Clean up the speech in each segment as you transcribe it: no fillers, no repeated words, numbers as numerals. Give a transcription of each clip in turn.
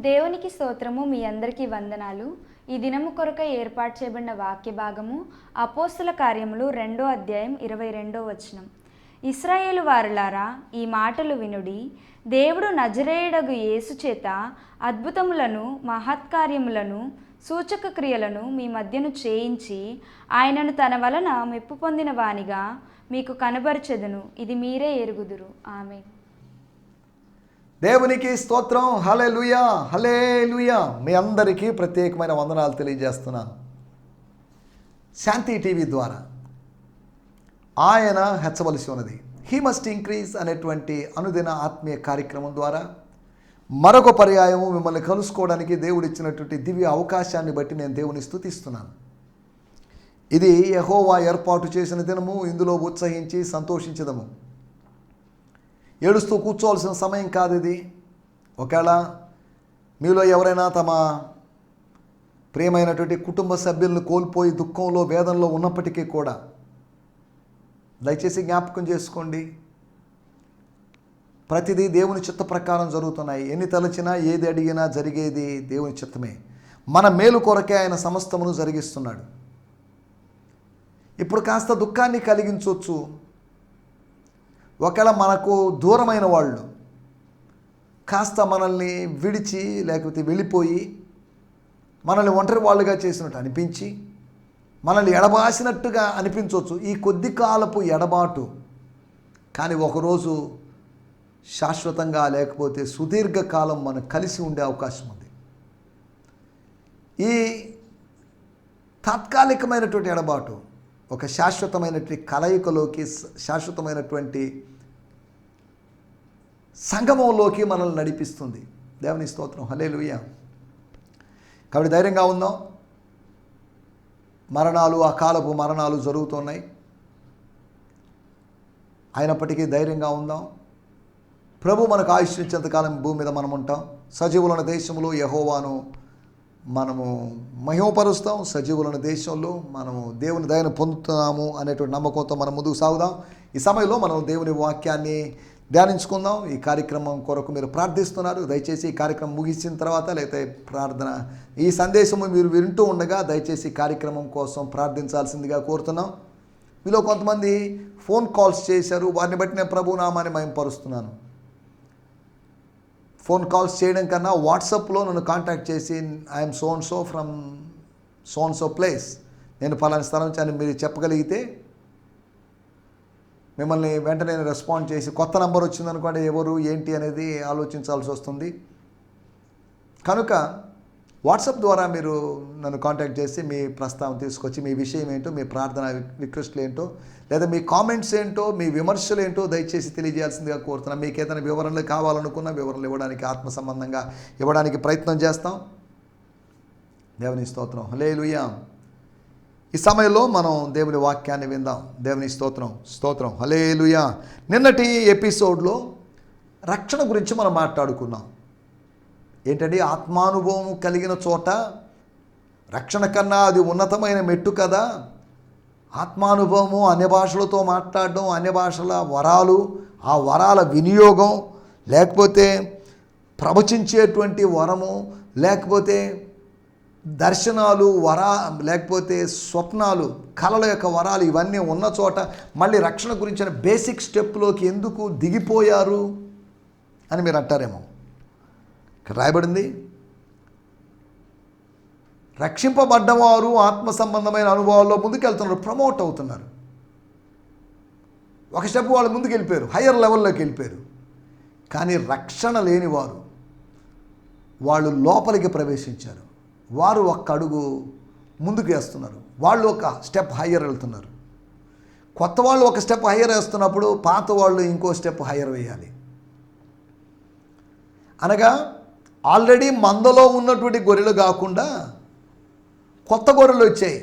దేవునికి స్తోత్రము. మీ అందరికీ వందనాలు. ఈ దినము కొరకై ఏర్పాటు చేయబడిన వాక్య భాగము అపోస్తుల కార్యములు 2వ అధ్యాయం 22వ వచనం. ఇశ్రాయేలు వారులారా, ఈ మాటలు వినుడి. దేవుడు నజరేయుడగు యేసు చేత అద్భుతములను, మహత్కార్యములను, సూచక క్రియలను మీ మధ్యను చేయించి ఆయనను తన వలన మెప్పు పొందిన వానిగా మీకు కనబరచెదను. ఇది మీరే ఎరుగుదురు. ఆమేన్. దేవునికి స్తోత్రం. హల్లెలూయా, హల్లెలూయా. మీ అందరికీ ప్రత్యేకమైన వందనాలు తెలియజేస్తున్నాను. శాంతి టీవీ ద్వారా ఆయన హెచ్చవలసి ఉన్నది, హీ మస్ట్ ఇంక్రీజ్ అనేటువంటి అనుదిన ఆత్మీయ కార్యక్రమం ద్వారా మరొక పర్యాయము మిమ్మల్ని కలుసుకోవడానికి దేవుడిచ్చినటువంటి దివ్య అవకాశాన్ని బట్టి నేను దేవుని స్తుతిస్తున్నాను. ఇది యెహోవా ఏర్పాటు చేసిన దినము, ఇందులో ఉత్సహించి సంతోషించదము. ఏడుస్తూ కూర్చోవలసిన సమయం కాదు ఇది. ఒకవేళ మీలో ఎవరైనా తమ ప్రియమైనటువంటి కుటుంబ సభ్యులను కోల్పోయి దుఃఖంలో, వేదనలో ఉన్నప్పటికీ కూడా దయచేసి జ్ఞాపకం చేసుకోండి, ప్రతిదీ దేవుని చిత్త ప్రకారం జరుగుతున్నాయి. ఎన్ని తలచినా, ఏది అడిగినా జరిగేది దేవుని చిత్తమే. మన మేలు కొరకే ఆయన సమస్తమును జరిగిస్తున్నాడు. ఇప్పుడు కాస్త దుఃఖాన్ని కలిగించవచ్చు. ఒకవేళ మనకు దూరమైన వాళ్ళు కాస్త మనల్ని విడిచి లేకపోతే వెళ్ళిపోయి మనల్ని ఒంటరి వాళ్ళుగా చేసినట్టు అనిపించి మనల్ని ఎడబాసినట్టుగా అనిపించవచ్చు. ఈ కొద్ది కాలపు ఎడబాటు కానీ ఒకరోజు శాశ్వతంగా లేకపోతే సుదీర్ఘకాలం మనం కలిసి ఉండే అవకాశం ఉంది. ఈ తాత్కాలికమైనటువంటి ఎడబాటు ఒక శాశ్వతమైనటువంటి కలయికలోకి, శాశ్వతమైనటువంటి సంగమంలోకి మనల్ని నడిపిస్తుంది. దేవుని స్తోత్రం. హల్లెలూయా. కాబట్టి ధైర్యంగా ఉందాం. మరణాలు, అకాలపు మరణాలు జరుగుతున్నాయి. అయినప్పటికీ ధైర్యంగా ఉందాం. ప్రభు మనకు ఆయుష్నించేంతకాలం భూమి మీద మనం ఉంటాం. సజీవులైన దేశంలో యెహోవాను మనము మహిమపరుస్తాం. సజీవులైన దేశంలో మనము దేవుని దయను పొందుతున్నాము అనేటువంటి నమ్మకంతో మనం ముందుకు సాగుదాం. ఈ సమయంలో మనం దేవుని వాక్యాన్ని ధ్యానించుకుందాం. ఈ కార్యక్రమం కొరకు మీరు ప్రార్థిస్తున్నారు. దయచేసి ఈ కార్యక్రమం ముగిసిన తర్వాత లేకపోతే ప్రార్థన, ఈ సందేశము మీరు వింటూ ఉండగా దయచేసి ఈ కార్యక్రమం కోసం ప్రార్థించాల్సిందిగా కోరుతున్నాం. మీలో కొంతమంది ఫోన్ కాల్స్ చేశారు, వారిని బట్టి నేను ప్రభు నామాన్ని మహిమపరుస్తున్నాను. ఫోన్ కాల్స్ చేయడం కన్నా వాట్సాప్లో నన్ను కాంటాక్ట్ చేసి I'm so and so from so and so place, నేను పలానా స్థలం నుంచి అని మీరు చెప్పగలిగితే మిమ్మల్ని వెంటనే రెస్పాండ్ చేసి, కొత్త నంబర్ వచ్చిందనుకోండి ఎవరు ఏంటి అనేది ఆలోచించాల్సి వస్తుంది. కనుక వాట్సాప్ ద్వారా మీరు నన్ను కాంటాక్ట్ చేసి మీ ప్రస్తావన తీసుకొచ్చి మీ విషయం ఏంటో, మీ ప్రార్థన రిక్వెస్ట్లు ఏంటో, లేదా మీ కామెంట్స్ ఏంటో, మీ విమర్శలు ఏంటో దయచేసి తెలియజేయాల్సిందిగా కోరుతున్నాను. మీకు ఏదైనా వివరణలు కావాలనుకున్న వివరణలు ఇవ్వడానికి, ఆత్మ సంబంధంగా ఇవ్వడానికి ప్రయత్నం చేస్తాం. దేవుని స్తోత్రం. హల్లెలూయా. ఈ సమయంలో మనం దేవుని వాక్యాన్ని విందాం. దేవుని స్తోత్రం, స్తోత్రం. హల్లెలూయా. నిన్నటి ఎపిసోడ్లో రక్షణ గురించి మనం మాట్లాడుకున్నాం. ఏంటంటే ఆత్మానుభవం కలిగిన చోట రక్షణ కన్నా అది ఉన్నతమైన మెట్టు కదా. ఆత్మానుభవము, అన్య భాషలతో మాట్లాడడం, అన్య భాషల వరాలు, ఆ వరాల వినియోగం, లేకపోతే ప్రవచించేటువంటి వరము, లేకపోతే దర్శనాలు, లేకపోతే స్వప్నాలు, కళల యొక్క వరాలు, ఇవన్నీ ఉన్న చోట మళ్ళీ రక్షణ గురించిన బేసిక్ స్టెప్లోకి ఎందుకు దిగిపోయారు అని మీరు అంటారేమో. ఇక్కడ రాయబడింది, రక్షింపబడ్డవారు ఆత్మ సంబంధమైన అనుభవాల్లో ముందుకెళ్తున్నారు, ప్రమోట్ అవుతున్నారు. ఒక స్టెప్ వాళ్ళు ముందుకు వెళ్ళిపోయారు, హయ్యర్ లెవెల్లోకి వెళ్ళిపోయారు. కానీ రక్షణ లేనివారు వాళ్ళు లోపలికి ప్రవేశించారు. వారు ఒక్క అడుగు ముందుకు వేస్తున్నారు, వాళ్ళు ఒక స్టెప్ హయ్యర్ వెళ్తున్నారు. కొత్త వాళ్ళు ఒక స్టెప్ హయ్యర్ వేస్తున్నప్పుడు పాత వాళ్ళు ఇంకో స్టెప్ హయ్యర్ వేయాలి. అనగా ఆల్రెడీ మందలో ఉన్నటువంటి గొర్రెలు కాకుండా కొత్త గొర్రెలు వచ్చాయి.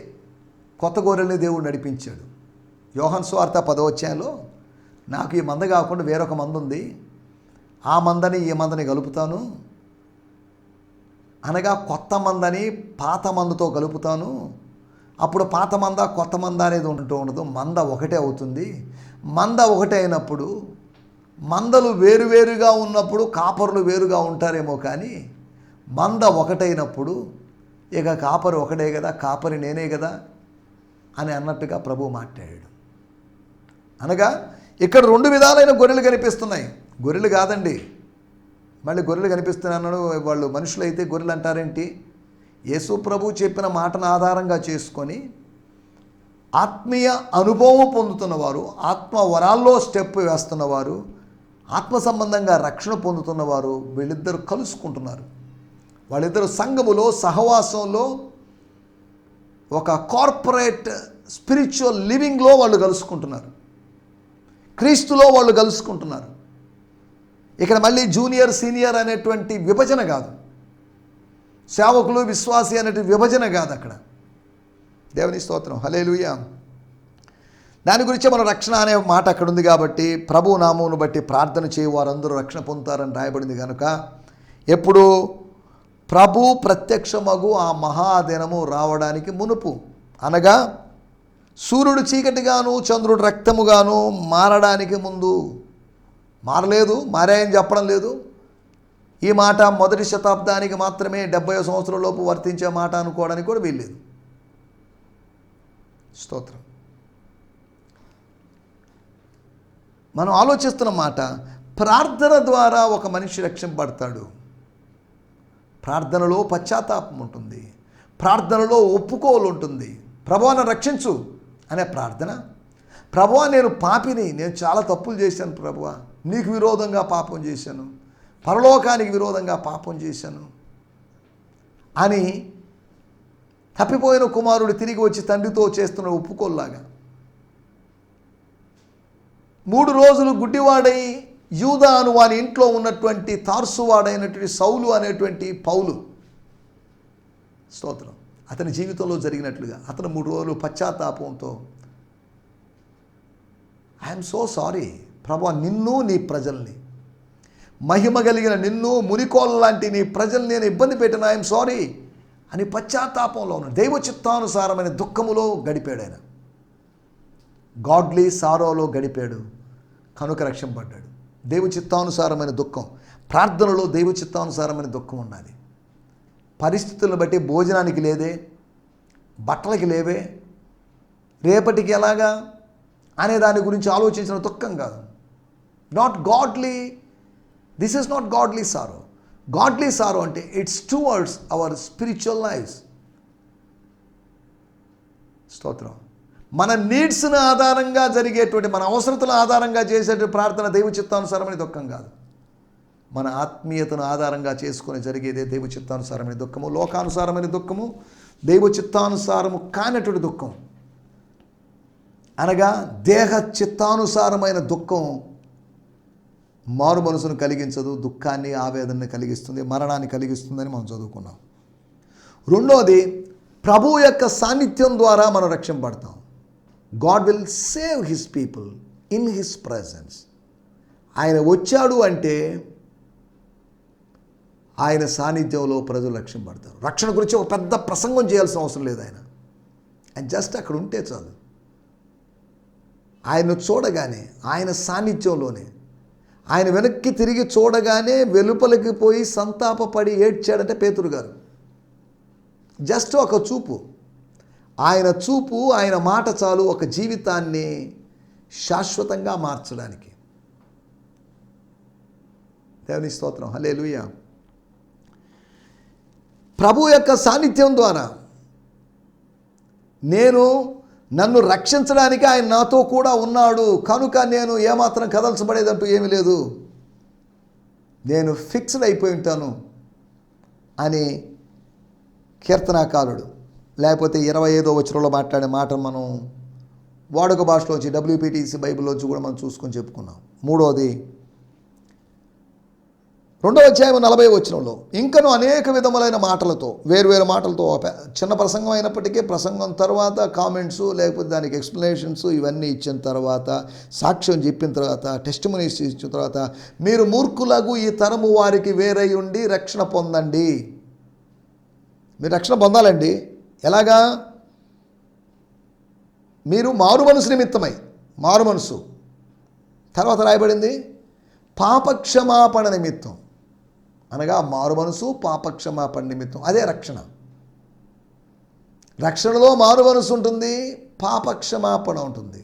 కొత్త గొర్రెల్ని దేవుడు నడిపించాడు. యోహాను సువార్త 10వ అధ్యాయంలో, నాకు ఈ మంద కాకుండా వేరొక మంద ఉంది, ఆ మందని ఈ మందని కలుపుతాను, అనగా కొత్త మందని పాత మందతో కలుపుతాను, అప్పుడు పాత మంద కొత్త మంద అనేది ఉండదు, మంద ఒకటే అవుతుంది. మంద ఒకటే అయినప్పుడు మందలు వేరువేరుగా ఉన్నప్పుడు కాపరులు వేరుగా ఉంటారేమో కానీ మంద ఒకటైనప్పుడు ఇక కాపరి ఒకటే కదా, కాపరి నేనే కదా అని అన్నట్టుగా ప్రభు మాట్లాడాడు. అనగా ఇక్కడ 2 విధాలైన గొర్రెలు కనిపిస్తున్నాయి. గొర్రెలు కాదండి, మళ్ళీ గొర్రెలు కనిపిస్తున్నాను వాళ్ళు మనుషులైతే గొర్రెలు అంటారేంటి? యేసు ప్రభు చెప్పిన మాటను ఆధారంగా చేసుకొని ఆత్మీయ అనుభవం పొందుతున్నవారు, ఆత్మ వరాల్లో స్టెప్ వేస్తున్నవారు, ఆత్మ సంబంధంగా రక్షణ పొందుతున్నవారు వీళ్ళిద్దరూ కలుసుకుంటున్నారు. వాళ్ళిద్దరు సంఘములో సహవాసంలో ఒక కార్పొరేట్ స్పిరిచువల్ లివింగ్లో వాళ్ళు కలుసుకుంటున్నారు. క్రీస్తులో వాళ్ళు కలుసుకుంటున్నారు. ఇక్కడ మళ్ళీ జూనియర్ సీనియర్ అనేటువంటి విభజన కాదు, సేవకులు విశ్వాసి అనేటువంటి విభజన కాదు. అక్కడ దేవుని స్తోత్రం, హల్లెలూయా. దాని గురించి మనం రక్షణ అనే మాట అక్కడ ఉంది కాబట్టి ప్రభు నామమును బట్టి ప్రార్థన చేయు వారందరూ రక్షణ పొందుతారని రాయబడింది కనుక ఎప్పుడు ప్రభు ప్రత్యక్షమగు ఆ మహాదినము రావడానికి మునుపు, అనగా సూర్యుడు చీకటిగాను చంద్రుడు రక్తముగాను మారడానికి ముందు, మారలేదు, మారాయని చెప్పడం లేదు. ఈ మాట మొదటి శతాబ్దానికి మాత్రమే 70వ సంవత్సరంలోపు వర్తించే మాట అనుకోవడానికి కూడా వీల్లేదు. స్తోత్రం. మనం ఆలోచిస్తున్న మాట, ప్రార్థన ద్వారా ఒక మనిషి రక్షింపబడతాడు. ప్రార్థనలో పశ్చాత్తాపం ఉంటుంది, ప్రార్థనలో ఒప్పుకోలు ఉంటుంది. ప్రభువా నన్ను రక్షించు అనే ప్రార్థన. ప్రభువా నేను పాపిని, నేను చాలా తప్పులు చేశాను ప్రభువా, నీకు విరోధంగా పాపం చేశాను, పరలోకానికి విరోధంగా పాపం చేశాను అని తప్పిపోయిన కుమారుడు తిరిగి వచ్చి తండ్రితో చేస్తున్న ఒప్పుకోల్లాగా. 3 రోజులు గుడ్డివాడై యూదా అను వాని ఇంట్లో ఉన్నటువంటి తార్సువాడైనటువంటి సౌలు అనేటువంటి పౌలు, స్తోత్రం, అతని జీవితంలో జరిగినట్లుగా అతను 3 రోజులు పశ్చాత్తాపంతో ఐఎమ్ సో సారీ ప్రభువా, నిన్ను నీ ప్రజల్ని, మహిమ కలిగిన నిన్ను, మునికోళ్ళ లాంటి నీ ప్రజల్ని నేను ఇబ్బంది పెట్టిన, ఐఎమ్ సారీ అని పశ్చాత్తాపంలో ఉన్నాడు. దైవ చిత్తానుసారమైన దుఃఖములో గడిపాడు ఆయన. గాడ్లీ సారోలో గడిపాడు కనుక రక్షింపడ్డాడు. దైవ చిత్తానుసారమైన దుఃఖం, ప్రార్థనలో దైవ చిత్తానుసారమైన దుఃఖం ఉండాలి. పరిస్థితులను బట్టి భోజనానికి లేదే, బట్టలకి లేవే, రేపటికి ఎలాగా అనే దాని గురించి ఆలోచించిన దుఃఖం కాదు. Not godly, this is not godly sorrow. Godly sorrow అంటే it's towards our spiritual lifes. స్తోత్రం. మన నీడ్స్ని ఆధారంగా జరిగేటువంటి, మన అవసరతల ఆధారంగా చేసేటువంటి ప్రార్థన దైవ చిత్తానుసారమైన దుఃఖం కాదు. మన ఆత్మీయతను ఆధారంగా చేసుకొని జరిగేదే దైవ చిత్తానుసారమైన దుఃఖము. లోకానుసారమైన దుఃఖము, దైవ చిత్తానుసారము కానటువంటి దుఃఖం, అనగా దేహ చిత్తానుసారమైన దుఃఖం మారు మనసును కలిగించదు, దుఃఖాన్ని ఆవేదనని కలిగిస్తుంది, మరణాన్ని కలిగిస్తుందని మనం చదువుకున్నాం. రెండోది, ప్రభు యొక్క సాన్నిధ్యం ద్వారా మనం రక్షింపబడతాం. God will save his people in his presence. ఆయన వచ్చాడు అంటే ఆయన సాన్నిధ్యంలో ప్రజలు రక్షింపబడతారు. రక్షణ గురించి ఒక పెద్ద ప్రసంగం చేయాల్సిన అవసరం లేదు. ఆయన జస్ట్ అక్కడ ఉంటే చాలు. ఆయన చూడగానే, ఆయన సాన్నిధ్యంలోనే, ఆయన వెనక్కి తిరిగి చూడగానే వెలుపలికి పోయి సంతాపపడి ఏడ్చాడంటే పేతురు గారు. జస్ట్ ఒక చూపు, ఆయన చూపు, ఆయన మాట చాలు ఒక జీవితాన్ని శాశ్వతంగా మార్చడానికి. దేవుని స్తోత్రం, హల్లెలూయా. ప్రభు యొక్క సాన్నిధ్యం ద్వారా నన్ను రక్షించడానికి ఆయన నాతో కూడా ఉన్నాడు కనుక నేను ఏమాత్రం కదల్చబడేదంటూ ఏమీ లేదు, నేను ఫిక్స్డ్ అయిపోయి ఉంటాను అని కీర్తనాకారుడు, లేకపోతే 25వ వచనంలో మాట్లాడే మాట మనం వాడుక భాషలోంచి WPTC బైబిల్లోంచి కూడా మనం చూసుకొని చెప్పుకున్నాం. మూడోది 2వ అధ్యాయం 40వ వచనంలో ఇంకను అనేక విధములైన మాటలతో, వేరువేరు మాటలతో, చిన్న ప్రసంగం అయినప్పటికీ ప్రసంగం తర్వాత కామెంట్స్, లేకపోతే దానికి ఎక్స్ప్లెనేషన్స్ ఇవన్నీ ఇచ్చిన తర్వాత, సాక్ష్యం చెప్పిన తర్వాత, టెస్టిమనీస్ ఇచ్చిన తర్వాత, మీరు మూర్ఖులకు ఈ తరము వారికి వేరై ఉండి రక్షణ పొందండి. మీరు రక్షణ పొందాలండి. ఎలాగా? మీరు మారు మనసు నిమిత్తమై, మారు మనసు తర్వాత రాయబడింది పాపక్షమాపణ నిమిత్తం. అనగా మారు మనసు పాపక్షమాపణ నిమిత్తం. అదే రక్షణ. రక్షణలో మారు మనసు ఉంటుంది, పాపక్షమాపణ ఉంటుంది.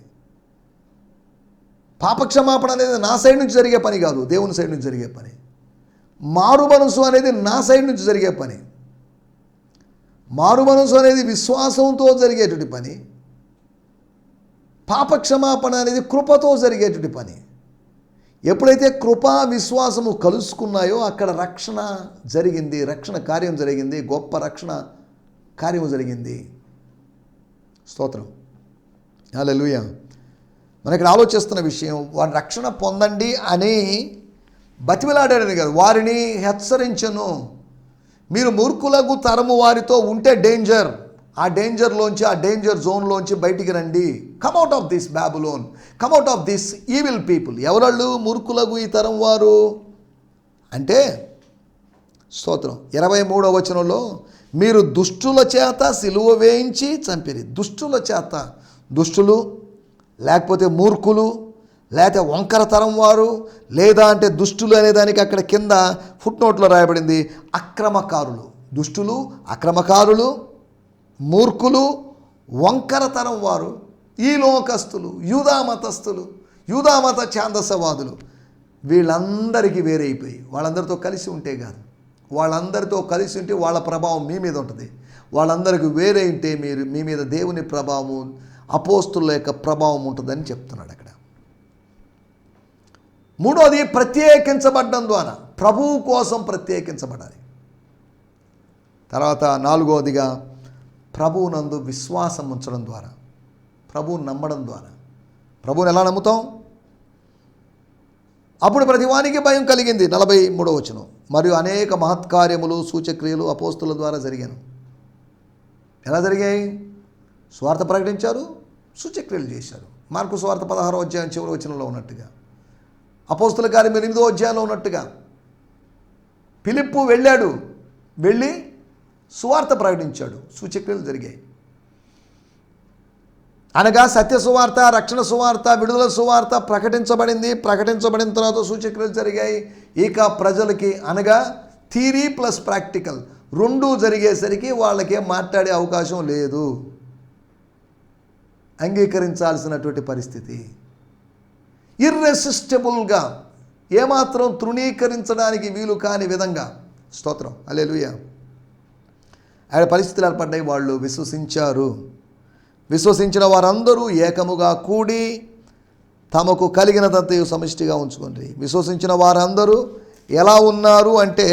పాపక్షమాపణ అనేది నా సైడ్ నుంచి జరిగే పని కాదు, దేవుని సైడ్ నుంచి జరిగే పని. మారు మనసు అనేది నా సైడ్ నుంచి జరిగే పని. మారు మనసు అనేది విశ్వాసంతో జరిగేటువంటి పని. పాపక్షమాపణ అనేది కృపతో జరిగేటువంటి పని. ఎప్పుడైతే కృపా విశ్వాసము కలుసుకున్నాయో అక్కడ రక్షణ జరిగింది, రక్షణ కార్యం జరిగింది, గొప్ప రక్షణ కార్యం జరిగింది. స్తోత్రం, హల్లెలూయా. మన ఇక్కడ ఆలోచిస్తున్న విషయం, వారి రక్షణ పొందండి అని బతిమిలాడారని కాదు, వారిని హెచ్చరించను. మీరు మూర్ఖులకు తరము వారితో ఉంటే డేంజర్. ఆ డేంజర్లోంచి, ఆ డేంజర్ జోన్లోంచి బయటికి రండి. Come out of this Babylon, come out of this evil people. ఎవరళ్ళు మూర్ఖులకు ఈ తరం వారు అంటే, స్తోత్రం, 23వ వచనంలో మీరు దుష్టుల చేత సిలువ వేయించి చంపిరి. దుష్టుల చేత, దుష్టులు లేకపోతే మూర్ఖులు లేకపోతే వంకర తరం వారు, లేదా అంటే దుష్టులు అనేదానికి అక్కడ కింద ఫుట్ నోట్లో రాయబడింది అక్రమకారులు. దుష్టులు, అక్రమకారులు, మూర్ఖులు, వంకర తరం వారు, ఈ లోకస్తులు, యూదామతస్థులు, యూదామత ఛాందసవాదులు, వీళ్ళందరికీ వేరైపోయి వాళ్ళందరితో కలిసి ఉంటే కాదు, వాళ్ళందరితో కలిసి ఉంటే వాళ్ళ ప్రభావం మీ మీద ఉంటుంది. వాళ్ళందరికీ వేరే ఉంటే మీరు, మీ మీద దేవుని ప్రభావం, అపోస్తుల యొక్క ప్రభావం ఉంటుందని చెప్తున్నాడు అక్కడ. మూడోది, ప్రత్యేకించబడడం ద్వారా, ప్రభువు కోసం ప్రత్యేకించబడాలి. తర్వాత 4వదిగా ప్రభువునందు విశ్వాసం ఉంచడం ద్వారా, ప్రభువుని నమ్మడం ద్వారా. ప్రభువుని ఎలా నమ్ముతాం? అప్పుడు ప్రతివానికి భయం కలిగింది. 43వ వచనం, మరియు అనేక మహత్కార్యములు సూచక్రియలు అపోస్తుల ద్వారా జరిగాను. ఎలా జరిగాయి? స్వార్థ ప్రకటించారు, సూచక్రియలు చేశారు. మార్కు స్వార్థ 16వ అధ్యాయం చివరి వచనంలో ఉన్నట్టుగా, అపోస్తుల కార్యం 8వ అధ్యాయంలో ఉన్నట్టుగా ఫిలిప్పు వెళ్ళాడు, వెళ్ళి సువార్త ప్రకటించాడు, సూచక్రియలు జరిగాయి. అనగా సత్య సువార్త, రక్షణ సువార్త, విడుదల సువార్త ప్రకటించబడింది. ప్రకటించబడిన తర్వాత సూచక్రియలు జరిగాయి. ఇక ప్రజలకి, అనగా థియరీ ప్లస్ ప్రాక్టికల్ రెండూ జరిగేసరికి వాళ్ళకేం మాట్లాడే అవకాశం లేదు, అంగీకరించాల్సినటువంటి పరిస్థితి. ఇర్రెసిస్టబుల్గా, ఏమాత్రం తృణీకరించడానికి వీలు కాని విధంగా, స్తోత్రం, హల్లెలూయా, ఆయన పరిస్థితులు ఏర్పడ్డాయి. వాళ్ళు విశ్వసించారు. విశ్వసించిన వారందరూ ఏకముగా కూడి తమకు కలిగినదంతయు సమిష్టిగా ఉంచుకోండి. విశ్వసించిన వారందరూ ఎలా ఉన్నారు అంటే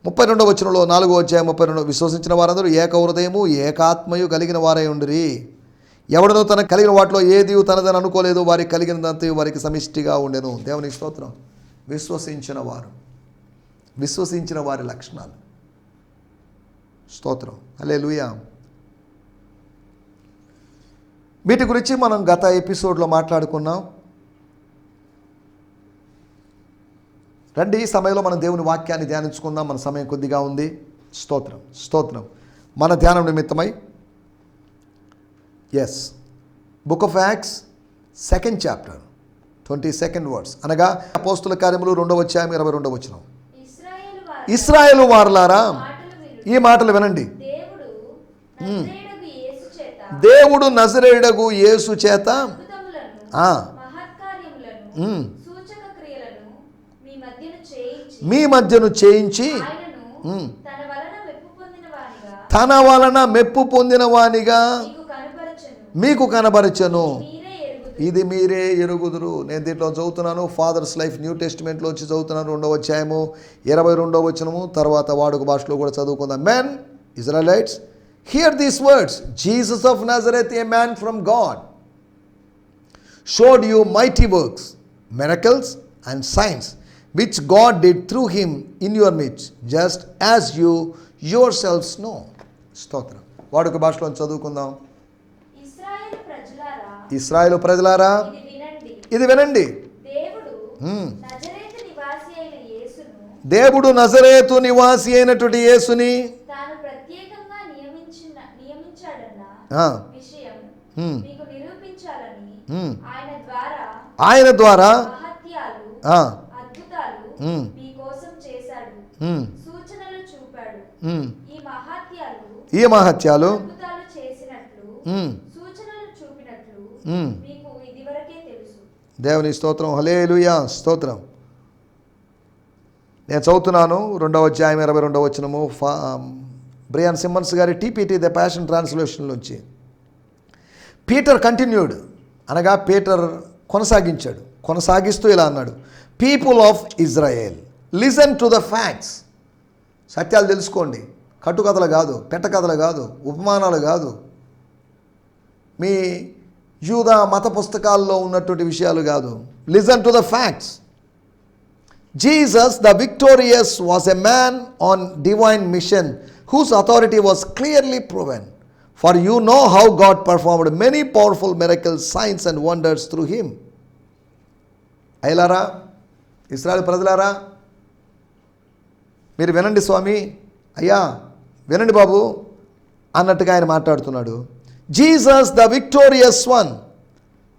32వ వచనంలో, 4వ అధ్యాయం 32, విశ్వసించిన వారందరూ ఏక హృదయము ఏకాత్మయు కలిగిన వారై ఉండిరి. ఎవడనో తనకు కలిగిన వాటిలో ఏది తనదని అనుకోలేదు, వారికి కలిగినదంతయు వారికి సమిష్టిగా ఉండెను. దేవునికి స్తోత్రం. విశ్వసించిన వారు, విశ్వసించిన వారి లక్షణాలు, స్తోత్రం, హల్లెలూయా. వీటి గురించి మనం గత ఎపిసోడ్లో మాట్లాడుకున్నాం. రండి, ఈ సమయంలో మనం దేవుని వాక్యాన్ని ధ్యానించుకుందాం. మన సమయం కొద్దిగా ఉంది. స్తోత్రం, స్తోత్రం. మన ధ్యానం నిమిత్తమై book of acts 2nd chapter 22nd words, అనగా అపోస్తుల కార్యములు 2వ అధ్యాయం 22వ వచనం. ఇశ్రాయేలు వారలారా, ఈ మాటలు వినండి. దేవుడు నజరేయుడగు యేసు చేత మీ మధ్యను చేయించి తన వలన మెప్పు పొందిన వానిగా మీకు కనబరచను. ఇది మీరే ఎరుగుదురు. నేను దీంట్లో చదువుతున్నాను, ఫాదర్స్ లైఫ్ న్యూ టెస్టిమెంట్లో వచ్చి చదువుతున్నాను, 2వ అధ్యాయము 22వ వచనము. తర్వాత వాడుక భాషలో కూడా చదువుకుందాం. Men, Israelites, hear these words. Jesus of Nazareth, a man from God, showed you mighty works, miracles and signs, which God did through him in your midst, just as you yourselves know. స్తోత్రం. వాడుక భాషలో చదువుకుందాం. ఇశ్రాయేలు ప్రజలారా, ఇది వినండి. దేవుడు నజరేతు నివాసి అయినటువంటి యేసుని ఆయన ద్వారా సూచనలు చూపాడు. ఈ ఈ మహత్యాలు అద్భుతాలు చేసినట్లు సూచనలు చూపినట్లు మీకు ఇదివరకే తెలుసు. దేవుని స్తోత్రం. హల్లెలూయా. స్తోత్రం. నేను చదువుతున్నాను 2వ అధ్యాయం 22వ వచనము, బ్రియాన్ సిమ్మన్స్ గారి టీపీటీ ద ప్యాషన్ ట్రాన్స్లేషన్ నుంచి. పీటర్ కంటిన్యూడ్, అనగా పీటర్ కొనసాగిస్తూ ఇలా అన్నాడు, people of Israel listen to the facts. సత్యాలు తెలుసుకోండి, కట్టుకథలు కాదు, పెట్టకథలు కాదు, ఉపమానాలు కాదు, మీ యూదా మత పుస్తకాల్లో ఉన్నటువంటి విషయాలు కాదు. Listen to the facts. Jesus the victorious was a man on divine mission whose authority was clearly proven. For you know how God performed many powerful miracles, signs and wonders through him. అయ్యలారా, ఇశ్రాయేలు ప్రజలారా, మీరు వినండి స్వామి, అయ్యా వినండి బాబు అన్నట్టుగా ఆయన మాట్లాడుతున్నాడు. జీసస్ ద విక్టోరియస్ వన్,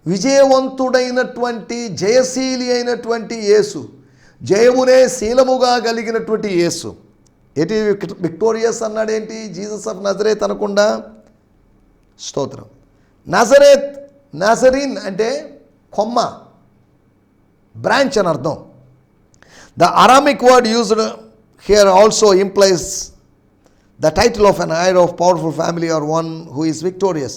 విజయవంతుడైనటువంటి జయశీలి అయినటువంటి యేసు, జయమునే శీలముగా కలిగినటువంటి యేసు. ఏంటి విక్టోరియస్ అన్నాడేంటి? జీసస్ ఆఫ్ నజరేత్ అనకుండా. స్తోత్రం. నజరీన్ అంటే కొమ్మ, బ్రాంచ్ అని అర్థం. The Aramaic word used here also implies the title of an heir of powerful family or one who is victorious.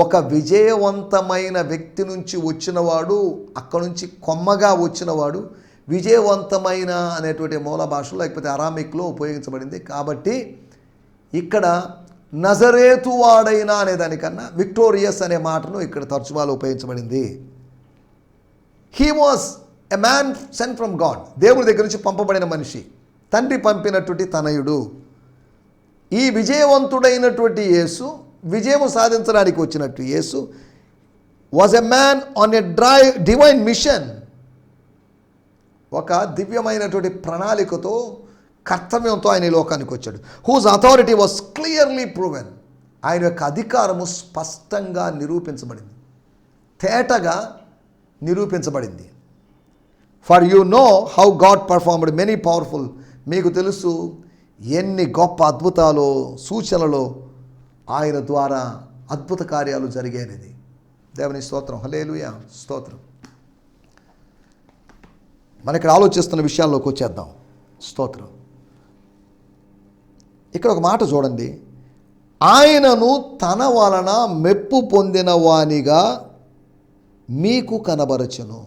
ఒక విజయవంతమైన వ్యక్తి నుంచి వచ్చినవాడు, అక్కడ నుంచి కొమ్మగా వచ్చినవాడు విజయవంతమైన అనేటువంటి మూల భాషలో లేకపోతే అరామిక్లో ఉపయోగించబడింది. కాబట్టి ఇక్కడ నజరేతు వాడైన అనే దానికన్నా విక్టోరియస్ అనే మాటను ఇక్కడ తరచుగా ఉపయోగించబడింది. He was a man cent from God, దేవుడి దగ్గర నుంచి పంపబడిన మనిషి, తండ్రి పంపినటువంటి తనయుడు. ఈ విజయవంతుడైనటువంటి యేసు, విజయము సాధించడానికి వచ్చినట్టు యేసు was a man on a divine mission. ఒక దివ్యమైనటువంటి ప్రణాళికతో, కర్తవ్యంతో ఆయన ఈ లోకానికి వచ్చాడు. Whose authority was clearly proven. ఆయన యొక్క అధికారము స్పష్టంగా నిరూపించబడింది, తేటగా నిరూపించబడింది. For you know how God performed many powerful. మీకు తెలుసు ఎన్ని గొప్ప అద్భుతాలు, సూచనలు ఆయన ద్వారా అద్భుత కార్యాలు జరిగాయనేది. దేవుని స్తోత్రం. హల్లెలూయా. స్తోత్రం. మన ఇక్కడ ఆలోచిస్తున్న విషయాల్లోకి వచ్చేద్దాం. స్తోత్రం. ఇక్కడ ఒక మాట చూడండి, ఆయనను తన వలన మెప్పు పొందిన వానిగా మీకు కనబరచును.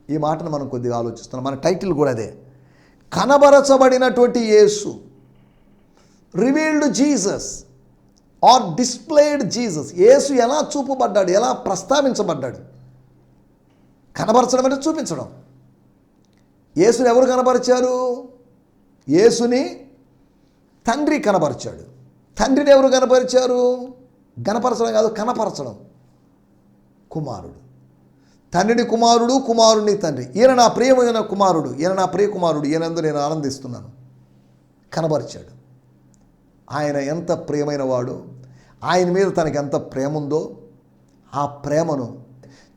ఈ మాటను మనం కొద్దిగా ఆలోచిస్తున్నాం. మన టైటిల్ కూడా అదే, కనబరచబడినటువంటి యేసు, revealed Jesus or displayed Jesus. యేసు ఎలా చూపబడ్డాడు, ఎలా ప్రస్తావించబడ్డాడు. కనబరచడం అంటే చూపించడం. యేసుని ఎవరు కనబరిచారు? యేసుని తండ్రి కనబరిచాడు. తండ్రిని ఎవరు కనపరిచారు? కనపరచడం కాదు, కనపరచడం. కుమారుడు, తండ్రిని కుమారుడు, కుమారుడిని తండ్రి. ఈయన నా ప్రియమైన కుమారుడు, ఈయన నా ప్రియ కుమారుడు, ఈయనందు నేను ఆనందిస్తున్నాను. కనబరిచాడు. ఆయన ఎంత ప్రియమైన వాడు, ఆయన మీద తనకి ఎంత ప్రేమ ఉందో, ఆ ప్రేమను,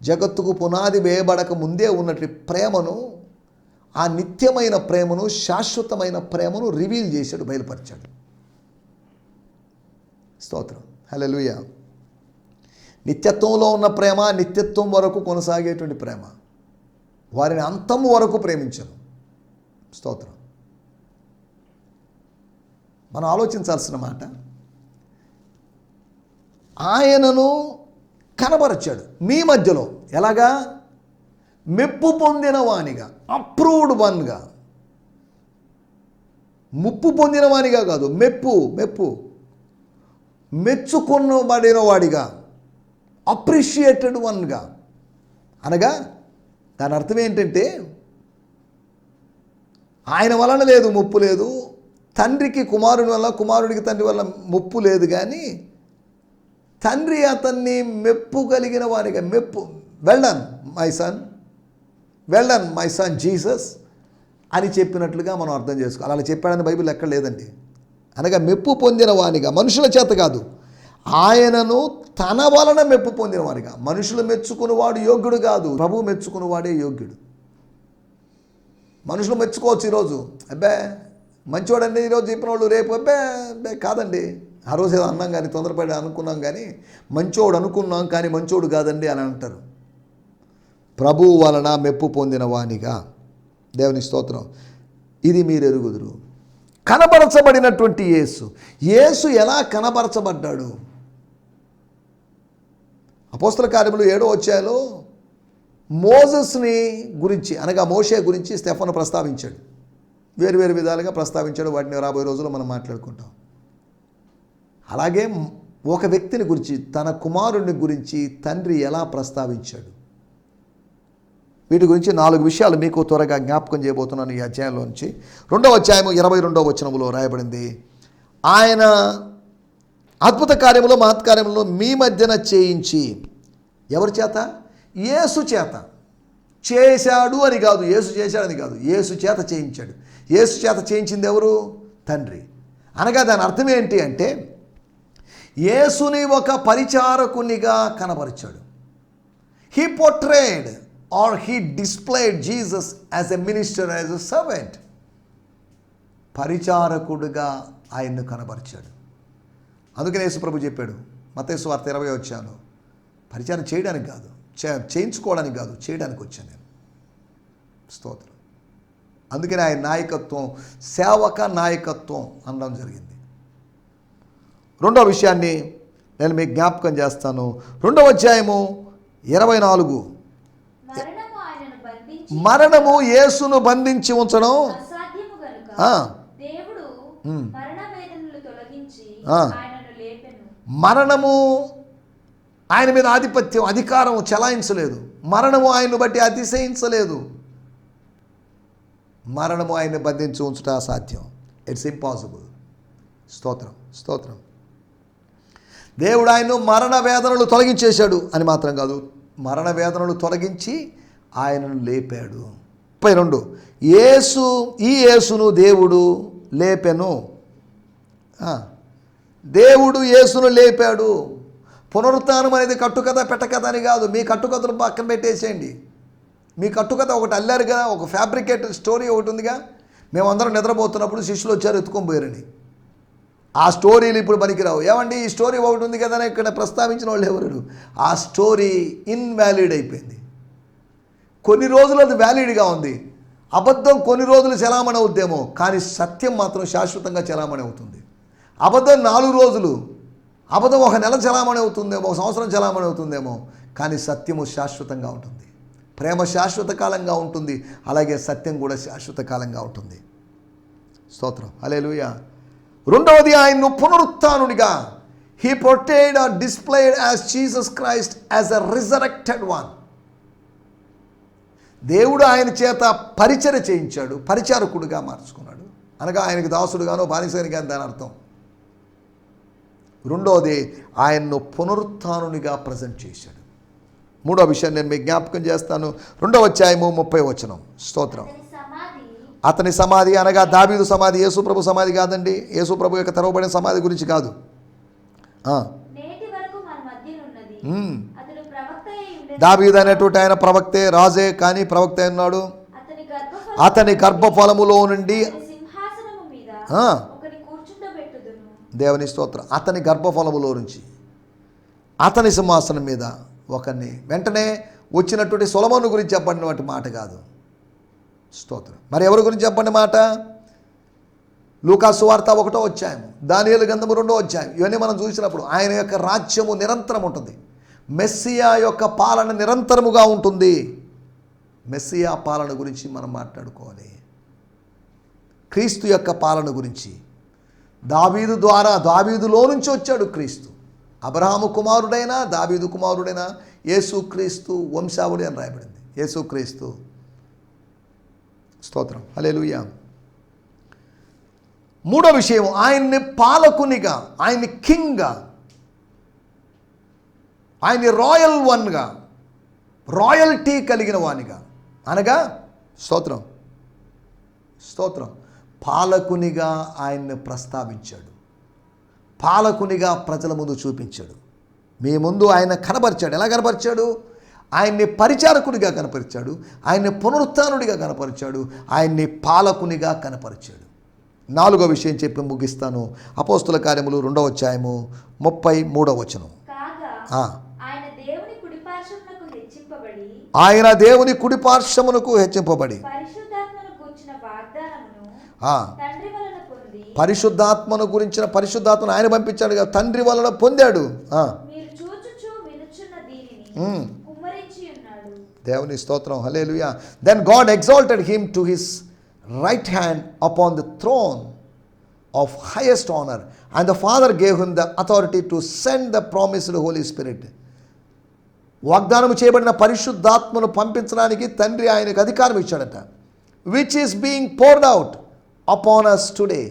జగత్తుకు పునాది వేయబడక ముందే ఉన్నటువంటి ప్రేమను, ఆ నిత్యమైన ప్రేమను, శాశ్వతమైన ప్రేమను రివీల్ చేశాడు, బయలుపరిచాడు. స్తోత్రం. హల్లెలూయా. నిత్యత్వంలో ఉన్న ప్రేమ, నిత్యత్వం వరకు కొనసాగేటువంటి ప్రేమ, వారిని అంతము వరకు ప్రేమించను. స్తోత్రం. మనం ఆలోచించాల్సిన మాట, ఆయనను కనబరచాడు మీ మధ్యలో. ఎలాగా? మెప్పు పొందిన వానిగా, అప్రూవ్డ్ వన్గా. ముప్పు పొందిన వానిగా కాదు, మెచ్చుకున్నబడిన వాడిగా, అప్రిషియేటెడ్ వన్గా. అనగా దాని అర్థం ఏంటంటే, ఆయన వలన లేదు ముప్పు లేదు, తండ్రికి కుమారుని వల్ల, కుమారుడికి తండ్రి వల్ల ముప్పు లేదు, కానీ తండ్రి అతన్ని మెప్పు కలిగిన వారిగా, well done my son Jesus అని చెప్పినట్లుగా మనం అర్థం చేసుకోవాలి. అలా చెప్పాడని బైబిల్ ఎక్కడ లేదండి. అనగా మెప్పు పొందిన వానిగా, మనుషుల చేత కాదు, ఆయనను తన వలన మెప్పు పొందిన వారిగా. మనుషులు మెచ్చుకున్నవాడు యోగ్యుడు కాదు, ప్రభువు మెచ్చుకున్నవాడే యోగ్యుడు. మనుషులు మెచ్చుకోవచ్చు ఈరోజు, అబ్బే మంచివాడండి ఈరోజు చెప్పిన వాళ్ళు రేపు అబ్బే కాదండి, ఆ రోజు ఏదో అన్నాం కానీ తొందరపడి అనుకున్నాం కానీ మంచోడు అనుకున్నాం కానీ మంచోడు కాదండి అని అంటారు. ప్రభువు వలన మెప్పు పొందిన వానిగా, దేవుని స్తోత్రం, ఇది మీరు ఎరుగుదురు. కనబరచబడినటువంటి యేసు ఎలా కనబరచబడ్డాడు? అపోస్తల కార్యములు 7వ అధ్యాయంలో మోసెస్ని గురించి, అనగా మోషే గురించి స్టెఫను ప్రస్తావించాడు. వేరు విధాలుగా ప్రస్తావించాడు. వాటిని రాబోయే రోజుల్లో మనం మాట్లాడుకుంటాం. అలాగే ఒక వ్యక్తిని గురించి, తన కుమారుని గురించి తండ్రి ఎలా ప్రస్తావించాడు? వీటి గురించి 4 విషయాలు మీకు త్వరగా జ్ఞాపకం చేయబోతున్నాను ఈ అధ్యాయంలోంచి. 2వ అధ్యాయము 22వ వచనములో రాయబడింది, ఆయన అద్భుత కార్యములు మహత్కార్యములు మీ మధ్యన చేయించి, ఎవరి చేత? యేసు చేత. చేశాడు అని కాదు, యేసు చేశాడని కాదు, యేసు చేత చేయించాడు. యేసు చేత చేయించింది ఎవరు? తండ్రి. అనగా దాని అర్థం ఏంటి అంటే, యేసుని ఒక పరిచారకునిగా కనబరిచాడు. He portrayed or he displayed Jesus as a minister, as a servant. పరిచారకుడుగా ఆయన్ను కనబరిచాడు. అందుకనే యేసు ప్రభు చెప్పాడు మత్తయి సువార్త 20వ అధ్యాయంలో, పరిచారం చేయడానికి కాదు, చేయించుకోవడానికి కాదు, చేయడానికి వచ్చాను నేను. స్తోత్రం. అందుకని ఆయన నాయకత్వం, సేవక నాయకత్వం అనడం జరిగింది. 2వ విషయాన్ని నేను మీకు జ్ఞాపకం చేస్తాను. 2వ అధ్యాయము 24, మరణము యేసును బంధించి ఉంచడం మరణము ఆయన మీద ఆధిపత్యం, అధికారం చెలాయించలేదు. మరణము ఆయన్ను బట్టి అతిశయించలేదు. మరణము ఆయన్ని బంధించి ఉంచుట అసాధ్యం. It's impossible. స్తోత్రం. దేవుడు ఆయన్ను మరణ వేదనలు తొలగించేశాడు అని మాత్రం కాదు, మరణ వేదనలు తొలగించి ఆయనను లేపాడు. 32, ఈ యేసును దేవుడు లేపెను. దేవుడు యేసును లేపాడు. పునరుత్థానం అనేది కట్టుకథ పెట్టకథ అని కాదు. మీ కట్టుకథలు పక్కన పెట్టేసేయండి. మీ కట్టుకథ ఒకటి అల్లారు కదా, ఒక ఫ్యాబ్రికేటెడ్ స్టోరీ ఒకటి ఉందిగా. మేమందరం నిద్రపోతున్నప్పుడు శిష్యులు వచ్చారు ఎత్తుకొని పోయారని. ఆ స్టోరీలు ఇప్పుడు పనికిరావు. ఏమండి ఈ స్టోరీ ఒకటి ఉంది కదా అని ఇక్కడ ప్రస్తావించిన వాళ్ళు ఎవరు? ఆ స్టోరీ ఇన్వాలిడ్ అయిపోయింది. కొన్ని రోజులు అది వ్యాలిడ్గా ఉంది. అబద్ధం కొన్ని రోజులు చలామణి అవుద్దేమో, కానీ సత్యం మాత్రం శాశ్వతంగా చలామణి అవుతుంది. అబద్ధం 4 రోజులు, అబద్ధం 1 నెల చలామణి అవుతుందేమో, 1 సంవత్సరం చలామణి అవుతుందేమో, కానీ సత్యము శాశ్వతంగా ఉంటుంది. ప్రేమ శాశ్వత కాలంగా ఉంటుంది, అలాగే సత్యం కూడా శాశ్వత కాలంగా ఉంటుంది. స్తోత్రం. హల్లెలూయా. 2వది, ఆయన్ను పునరుత్థానునిగా, he portrayed or displayed as Jesus Christ as a resurrected one. దేవుడు ఆయన చేత పరిచర్య చేయించాడు, పరిచారకుడుగా మార్చుకున్నాడు. అనగా ఆయనకు దాసుడుగానో బానిసని కానీ దాని అర్థం. 2వది, ఆయన్ను పునరుత్థానునిగా ప్రజెంట్ చేశాడు. 3వ విషయాన్ని నేను మీకు జ్ఞాపకం చేస్తాను. 2వ అధ్యాయము 30వ వచనం. స్తోత్రం. అతని సమాధి, అనగా దావీదు సమాధి, యేసు ప్రభు సమాధి కాదండి. యేసు ప్రభు యొక్క తెరవబడిన సమాధి గురించి కాదు. దావీదు అనేటువంటి ఆయన ప్రవక్తే, రాజే, కానీ ప్రవక్త ఉన్నాడు. అతని గర్భఫలములో నుండి దేవుని స్తోత్రం, అతని గర్భఫలములో నుంచి అతని సింహాసనం మీద ఒకరిని, వెంటనే వచ్చినటువంటి సొలొమోను గురించి చెప్పబడినటువంటి మాట కాదు. స్తోత్రం. మరి ఎవరి గురించి చెప్పండి మాట? లూకా సువార్త 1వ అధ్యాయం, దానియేలు గ్రంథము 2వ అధ్యాయం, ఇవన్నీ మనం చూసినప్పుడు ఆయన యొక్క రాజ్యము నిరంతరం ఉంటుంది. మెస్సియా యొక్క పాలన నిరంతరముగా ఉంటుంది. మెస్సియా పాలన గురించి మనం మాట్లాడుకోవాలి. క్రీస్తు యొక్క పాలన గురించి, దావీదు ద్వారా, దావీదులో నుంచి వచ్చాడు క్రీస్తు. అబ్రహాము కుమారుడైన, దావీదు కుమారుడైన యేసు క్రీస్తు వంశావళి అని రాయబడింది. యేసు క్రీస్తు. స్తోత్రం. హల్లెలూయా. 3వ విషయం, ఆయన్ని పాలకునిగా, ఆయన్ని కింగ్గా, ఆయన్ని రాయల్ వన్గా, రాయల్టీ కలిగిన వానిగా, అనగా స్తోత్రం పాలకునిగా ఆయన్ని ప్రస్తావించాడు. పాలకునిగా ప్రజల ముందు చూపించాడు. మీ ముందు ఆయన కనబరిచాడు. ఎలా కనబరిచాడు? ఆయన్ని పరిచారకునిగా కనపరిచాడు, ఆయన్ని పునరుత్థానుడిగా కనపరిచాడు, ఆయన్ని పాలకునిగా కనపరిచాడు. 4వ విషయం చెప్పి ముగిస్తాను. అపోస్తుల కార్యములు 2వ అధ్యాయము 33వ వచనం. కాగా ఆయన దేవుని కుడిపార్శ్వమునకు హెచ్చింపబడి ఆయన దేవుని కుడిపార్శ్వమునకు హెచ్చింపబడి పరిశుద్ధాత్మను గూర్చిన వాగ్దానమును తండ్రి వలన పొంది పరిశుద్ధాత్మను గురించిన పరిశుద్ధాత్మను ఆయన పంపించాడు కదా, తండ్రి వలన పొందాడు. మీరు చూచుచు వినుచున్న దీనిని కుమ్మరించి ఉన్నాడు. దేవుని స్తోత్రం, హల్లెలూయా. Then God exalted him to his right hand upon the throne of highest honour and the father gave him the authority to send the promised Holy Spirit. వాగ్దానం చేయబడిన పరిశుద్ధాత్మను పంపించడానికి తండ్రి ఆయనకు అధికారం ఇచ్చాడట. Which is being poured out upon us today.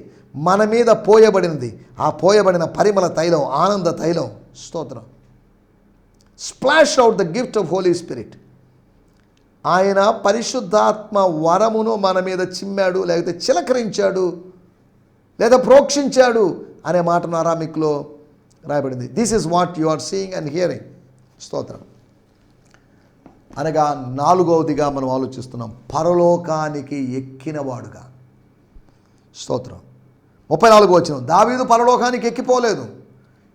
మన మీద పోయబడినది, ఆ పోయబడిన పరిమళ తైలం, ఆనంద తైలం. స్తోత్రం. Splash out the gift of Holy Spirit. ఆయన పరిశుద్ధాత్మ వరమును మన మీద చిమ్మాడు, లేకపోతే చిలకరించాడు, లేదా ప్రోక్షించాడు అనే మాటను అరామిక్లో రాయబడింది. This is what you are seeing and hearing. స్తోత్రం. అనగా 4వదిగా మనం ఆలోచిస్తున్నాం, పరలోకానికి ఎక్కినవాడుగా. స్తోత్రం. 34వ వచనం, దావీదు పరలోకానికి ఎక్కిపోలేదు.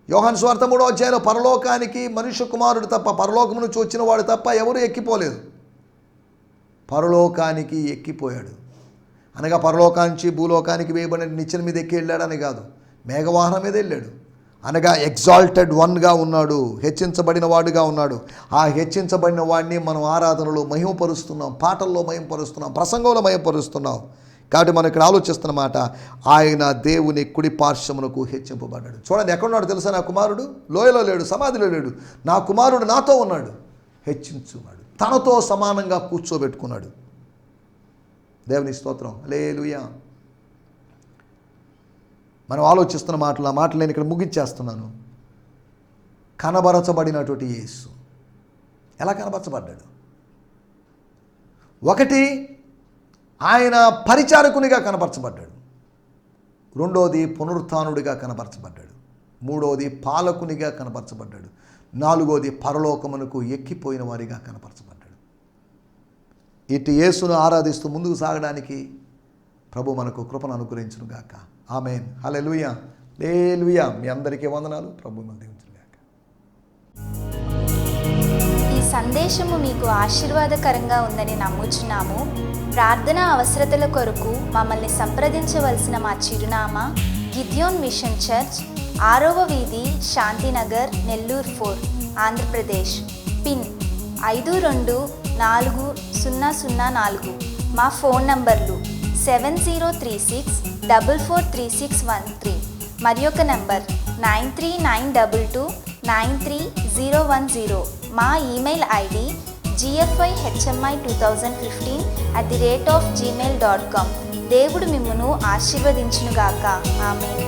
యోహాను సువార్త 3వ అధ్యాయంలో పరలోకానికి మనుష్య కుమారుడు తప్ప, పరలోకము నుంచి వచ్చిన వాడు తప్ప ఎవరు ఎక్కిపోలేదు. పరలోకానికి ఎక్కిపోయాడు. అనగా పరలోకానికి భూలోకానికి వేయబడిన నిచ్చెన మీద ఎక్కి వెళ్ళాడని కాదు, మేఘవాహనం మీద వెళ్ళాడు. అనగా ఎగ్జాల్టెడ్ వన్గా ఉన్నాడు, హెచ్చించబడిన వాడుగా ఉన్నాడు. ఆ హెచ్చించబడిన వాడిని మనం ఆరాధనలో మహిమపరుస్తున్నాం, పాటల్లో మహిమపరుస్తున్నాం, ప్రసంగంలో మహిమపరుస్తున్నాం. కాబట్టి మనం ఇక్కడ ఆలోచిస్తున్న మాట, ఆయన దేవుని కుడి పార్శ్వమునకు హెచ్చింపబడ్డాడు. చూడండి, ఎక్కడున్నాడు తెలుసా? నా కుమారుడు లోయలో లేడు, సమాధిలో లేడు. నా కుమారుడు నాతో ఉన్నాడు, హెచ్చించున్నాడు, తనతో సమానంగా కూర్చోబెట్టుకున్నాడు. దేవుని స్తోత్రం, హల్లెలూయా. మనం ఆలోచిస్తున్న మాటలు, ఆ మాటలు నేను ఇక్కడ ముగించేస్తున్నాను. కనబరచబడినటువంటి యేసు ఎలా కనబరచబడ్డాడు? 1, ఆయన పరిచారకునిగా కనపరచబడ్డాడు. 2వది పునరుత్థానుడిగా కనపరచబడ్డాడు. 3వది పాలకునిగా కనపరచబడ్డాడు. 4వది పరలోకమునకు ఎక్కిపోయిన వారిగా కనపరచబడ్డాడు. ఇటు యేసును ఆరాధిస్తూ ముందుకు సాగడానికి ప్రభు మనకు కృపను అనుగ్రహించును గాక. ఆమేన్, హల్లెలూయా, హల్లెలూయా. మీ అందరికీ వందనాలు. ప్రభు మన దీవించును గాక. ఈ సందేశము మీకు ఆశీర్వాదకరంగా ఉందని నమ్ముచున్నాము. ప్రార్థన అవసరతల కొరకు మమ్మల్ని సంప్రదించవలసిన మా చిరునామా గిద్యోన్ మిషన్ చర్చ్, 6వ వీధి, శాంతినగర్, నెల్లూరు 4, ఆంధ్రప్రదేశ్. పిన్ 524004. మా ఫోన్ నంబర్లు 7036443613 మరి ఒక నంబర్ 9392293010. మా ఈమెయిల్ ఐడి gfihmi2015@gmail.com. దేవుడు మిమ్మును ఆశీర్వదించునుగాక. ఆమేన్.